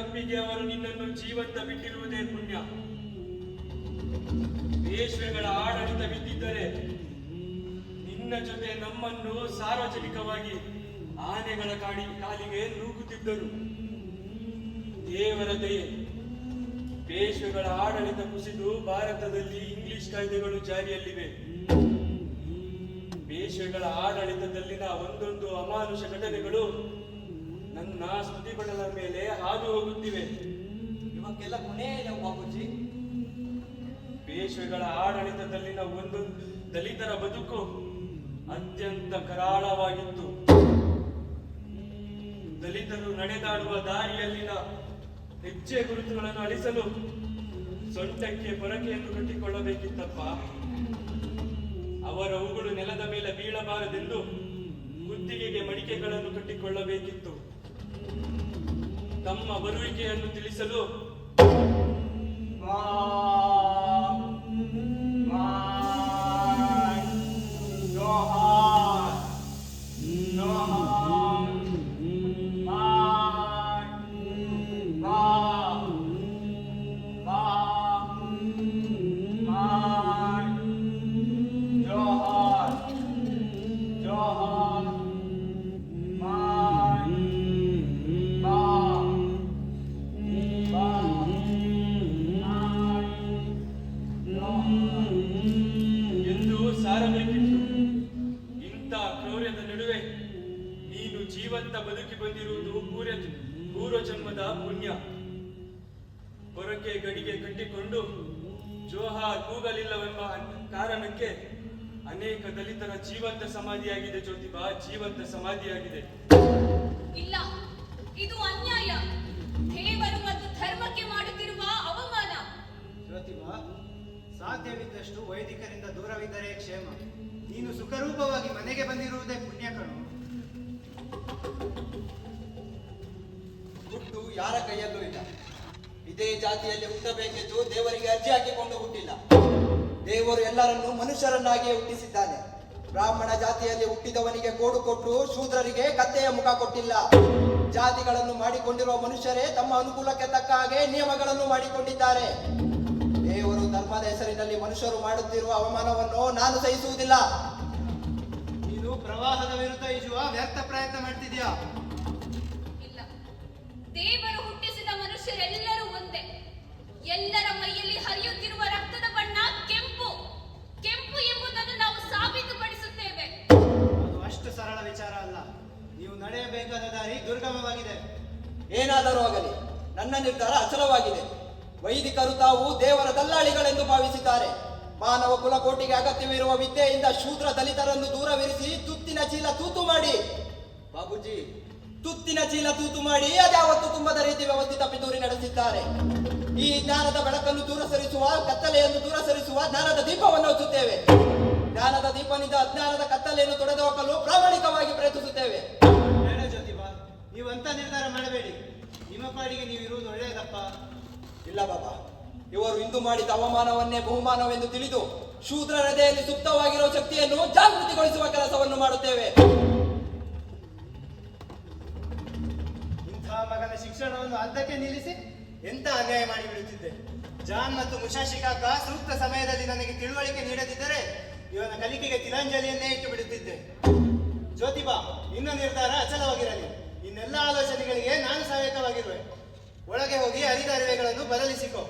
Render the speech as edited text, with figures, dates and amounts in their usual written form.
ತಪ್ಪಿಗೆ ಅವರು ನಿನ್ನನ್ನು ಜೀವಂತ ಬಿಟ್ಟಿರುವುದೇ ಪುಣ್ಯ. ಪೇಶ್ವೆಗಳ ಆಡಳಿತವಿದ್ದಿದ್ದರೆ ನಿನ್ನ ಜೊತೆ ನಮ್ಮನ್ನು ಸಾರ್ವಜನಿಕವಾಗಿ ಆನೆಗಳ ಕಾಲಿಗೆ ನೂಕುತ್ತಿದ್ದರು. ದೇವರ ದಯೆ, ಪೇಶ್ವೆಗಳ ಆಡಳಿತ ಕುಸಿದು ಭಾರತದಲ್ಲಿ ಇಂಗ್ಲಿಷ್ ಕಾಯ್ದೆಗಳು ಜಾರಿಯಲ್ಲಿವೆ. ಪೇಶ್ವೆಗಳ ಆಡಳಿತದಲ್ಲಿನ ಒಂದೊಂದು ಅಮಾನುಷ ಘಟನೆಗಳು ನನ್ನ ಸ್ಮೃತಿಪಟಲ ಮೇಲೆ ಹಾದು ಹೋಗುತ್ತಿವೆ. ಇವಕ್ಕೆಲ್ಲ ಕೊನೆ ಬಾಬುಜಿ. ಪೇಶ್ವೆಗಳ ಆಡಳಿತದಲ್ಲಿನ ಒಂದು ದಲಿತರ ಬದುಕು ಅತ್ಯಂತ ಕರಾಳವಾಗಿತ್ತು. ದಲಿತರು ನಡೆದಾಡುವ ದಾರಿಯಲ್ಲಿನ ಹೆಜ್ಜೆ ಗುರುತುಗಳನ್ನು ಅಳಿಸಲು ಸೊಂಟಕ್ಕೆ ಪೊರಕೆಯನ್ನು ಕಟ್ಟಿಕೊಳ್ಳಬೇಕಿತ್ತಪ್ಪ. ಅವರ ಉಗುಳು ನೆಲದ ಮೇಲೆ ಬೀಳಬಾರದೆಂದು ಕುತ್ತಿಗೆಗೆ ಮಡಿಕೆಗಳನ್ನು ಕಟ್ಟಿಕೊಳ್ಳಬೇಕಿತ್ತು. ತಮ್ಮ ಬರುವಿಕೆಯನ್ನು ತಿಳಿಸಲು ಎಂದು ಸಾರಬೇಕಿತ್ತು. ಇಂಥ ಕ್ರೌರ್ಯದ ನಡುವೆ ನೀನು ಜೀವಂತ ಬದುಕಿ ಬಂದಿರುವುದು ಪೂರ್ವ ಜನ್ಮದ ಪುಣ್ಯ. ಹೊರಕೆ ಗಡಿಗೆ ಕಟ್ಟಿಕೊಂಡು ಜೋಹಾರ್ ಕೂಗಲಿಲ್ಲವೆಂಬ ಕಾರಣಕ್ಕೆ ಅನೇಕ ದಲಿತರ ಜೀವಂತ ಸಮಾಧಿಯಾಗಿದೆ. ಜ್ಯೋತಿಬಾ, ಜೀವಂತ ಸಮಾಧಿಯಾಗಿದೆ. ಇಲ್ಲ, ಇದು ಅನ್ಯಾಯ. ದೇವರು ಮತ್ತು ಧರ್ಮಕ್ಕೆ ಮಾಡುತ್ತಿರುವ ಅವಮಾನ. ಜ್ಯೋತಿಬಾ, ಸಾಧ್ಯವಿದ್ದಷ್ಟು ವೈದಿಕರಿಂದ ದೂರವಿದ್ದರೆ ಕ್ಷೇಮ. ನೀನು ಸುಖರೂಪವಾಗಿ ಮನೆಗೆ ಬಂದಿರುವುದೇ ಪುಣ್ಯ ಕಣು. ಹುಟ್ಟು ಯಾರ ಕೈಯಲ್ಲೂ ಇಲ್ಲ. ಇದೇ ಜಾತಿಯಲ್ಲಿ ಹುಟ್ಟಬೇಕೆಂದು ದೇವರಿಗೆ ಅರ್ಜಿ ಹಾಕಿಕೊಂಡು ಹುಟ್ಟಿಲ್ಲ. ದೇವರು ಎಲ್ಲರನ್ನೂ ಮನುಷ್ಯರನ್ನಾಗಿಯೇ ಹುಟ್ಟಿಸಿದ್ದಾನೆ. ಬ್ರಾಹ್ಮಣ ಜಾತಿಯಲ್ಲಿ ಹುಟ್ಟಿದವನಿಗೆ ಕೋಡು ಕೊಟ್ಟು ಶೂದ್ರರಿಗೆ ಕತ್ತೆಯ ಮುಖ ಕೊಟ್ಟಿಲ್ಲ. ಜಾತಿಗಳನ್ನು ಮಾಡಿಕೊಂಡಿರುವ ಮನುಷ್ಯರೇ ತಮ್ಮ ಅನುಕೂಲಕ್ಕೆ ತಕ್ಕ ಹಾಗೆ ನಿಯಮಗಳನ್ನು ಮಾಡಿಕೊಂಡಿದ್ದಾರೆ. ದೇವರು ಧರ್ಮದ ಹೆಸರಿನಲ್ಲಿ ಮನುಷ್ಯರು ಮಾಡುತ್ತಿರುವ ಅವಮಾನವನ್ನು ನಾನು ಸಹಿಸುವುದಿಲ್ಲ. ನೀನು ಪ್ರವಾಹದ ವಿರುದ್ಧ ಈಜುವ ವ್ಯರ್ಥ ಪ್ರಯತ್ನ ಮಾಡ್ತಿದ್ಯಾ? ಇಲ್ಲ, ದೇವರು ಹುಟ್ಟಿಸಿದ ಮನುಷ್ಯರೆಲ್ಲರೂ ಒಂದೇ. ಎಲ್ಲರ ಮೈಯಲ್ಲಿ ಹರಿಯುತ್ತಿರುವ ರಕ್ತದ ಬಣ್ಣ ಕೆಂಪು. ಕೆಂಪು ಎಂಬುದನ್ನು ನಾವು ಸಾಬೀತುಪಡಿಸುತ್ತೇವೆ. ಅದು ಅಷ್ಟು ಸರಳ ವಿಚಾರ ಅಲ್ಲ. ನೀವು ನಡೆಯಬೇಕಾದ ದಾರಿ ದುರ್ಗಮವಾಗಿದೆ. ಏನಾದರೂ ಆಗಲಿ, ನನ್ನ ನಿರ್ಧಾರ ಅಚಲವಾಗಿದೆ. ವೈದಿಕರು ತಾವು ದೇವರ ದಲ್ಲಾಳಿಗಳೆಂದು ಭಾವಿಸಿದ್ದಾರೆ. ಮಾನವ ಕುಲಕೋಟಿಗೆ ಅಗತ್ಯವಿರುವ ವಿದ್ಯೆಯಿಂದ ಶೂದ್ರ ದಲಿತರನ್ನು ದೂರವಿರಿಸಿ ತುತ್ತಿನ ಚೀಲ ತೂತು ಮಾಡಿ, ಬಾಬುಜಿ, ತುತ್ತಿನ ಚೀಲ ತೂತು ಮಾಡಿ ಅದ್ಯಾವತ್ತು ತುಂಬದ ರೀತಿ ವ್ಯವಸ್ಥಿತ ಪಿತೂರಿ ನಡೆಸಿದ್ದಾರೆ. ಈ ಜ್ಞಾನದ ಬೆಳಕನ್ನು ದೂರ ಸರಿಸುವ, ಕತ್ತಲೆಯನ್ನು ದೂರ ಸರಿಸುವ ಜ್ಞಾನದ ದೀಪವನ್ನು ಹಚ್ಚುತ್ತೇವೆ. ಜ್ಞಾನದ ದೀಪನಿಂದ ಅಜ್ಞಾನದ ಕತ್ತಲೆಯನ್ನು ತೊಡೆದು ಹಾಕಲು ಪ್ರಾಮಾಣಿಕವಾಗಿ ಪ್ರಯತ್ನಿಸುತ್ತೇವೆ. ಬೇಡ ಜ್ಯೋತಿಬಾ, ನೀವು ಅಂತ ನಿರ್ಧಾರ ಮಾಡಬೇಡಿ. ನಿಮ್ಮ ಪಾಡಿಗೆ ನೀವು ಇರುವುದು ಒಳ್ಳೆಯದಪ್ಪ. ಇಲ್ಲ ಬಾಬಾ, ಇವರು ಇಂದು ಮಾಡಿದ ಅವಮಾನವನ್ನೇ ಬಹುಮಾನವೆಂದು ತಿಳಿದು ಶೂದ್ರ ಹೃದಯದಲ್ಲಿ ಸುಪ್ತವಾಗಿರುವ ಶಕ್ತಿಯನ್ನು ಜಾಗೃತಿಗೊಳಿಸುವ ಕೆಲಸವನ್ನು ಮಾಡುತ್ತೇವೆ. ಇಂಥ ಮಗನ ಶಿಕ್ಷಣವನ್ನು ಅರ್ಧಕ್ಕೆ ನಿಲ್ಲಿಸಿ ಎಂತ ಅನ್ಯಾಯ ಮಾಡಿ ಬಿಡುತ್ತಿದ್ದೆ. ಜಾನ್ ಮತ್ತು ಮುಷಾಶಿ ಕಾಕ ಸೂಕ್ತ ಸಮಯದಲ್ಲಿ ನನಗೆ ತಿಳುವಳಿಕೆ ನೀಡದಿದ್ದರೆ ಇವನ ಕಲಿಕೆಗೆ ತಿಲಾಂಜಲಿಯನ್ನೇ ಇಟ್ಟು ಬಿಡುತ್ತಿದ್ದೆ. ಜ್ಯೋತಿಬಾ, ನಿನ್ನ ನಿರ್ಧಾರ ಅಚಲವಾಗಿರಲಿ. ಇನ್ನೆಲ್ಲ ಆಲೋಚನೆಗಳಿಗೆ ನಾನು ಸಹಾಯಕವಾಗಿರುವೆ. ಒಳಗೆ ಹೋಗಿ ಅರಿದ ಅರಿವೆಗಳನ್ನು ಬದಲಿಸಿಕೊ.